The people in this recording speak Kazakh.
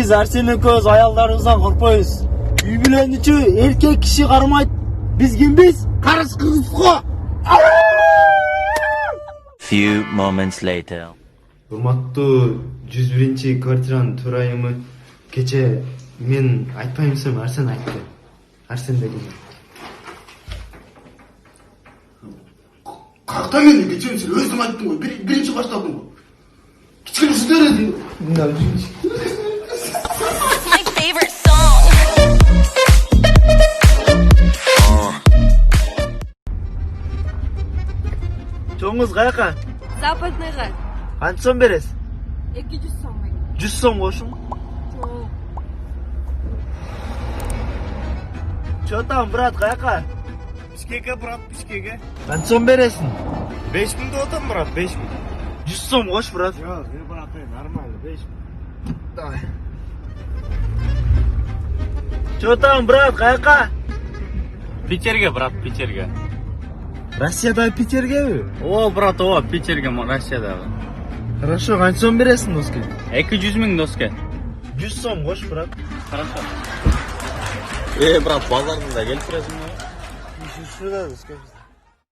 Биз Арсен экөөбүз аялдарыбыздан коркпойбуз. Үй бүлөнүчү эркек киши кармайт. Биз кимбиз? Карыс кызбыз го. Few moments later. Урматтуу 101-квартиранын төрайымы, кече мен айтпайм десем Арсен айтты. Арсен деген. Каяктан келдиң кече? Сен өзүң айттың го. Биринчи баштадың го. Кичкене сүздөр эдиң. My favorite song. Чоңуз каяка? Западныйга. Канча сом бересиз? 200 сом. 100 сом кошум. Чё там, брат, каяка? Бишкекке, брат, Бишкекке. Канча сом бересиң? 5000 деп атам, брат, 5000. 100 сом кош, брат. Жок, брат, нормально, 5000. Давай. Чё там, брат, каяка? Питерге, брат, Питерге. Россияда Питергеби? О, брат, о, Питерге, Россияда. Хорошо, канча сом бересиң, доске? 200 миң доске. 100 сом кош, брат. Хорошо. Брат, базардың да келіп тұрасың ба? Шурада, доске.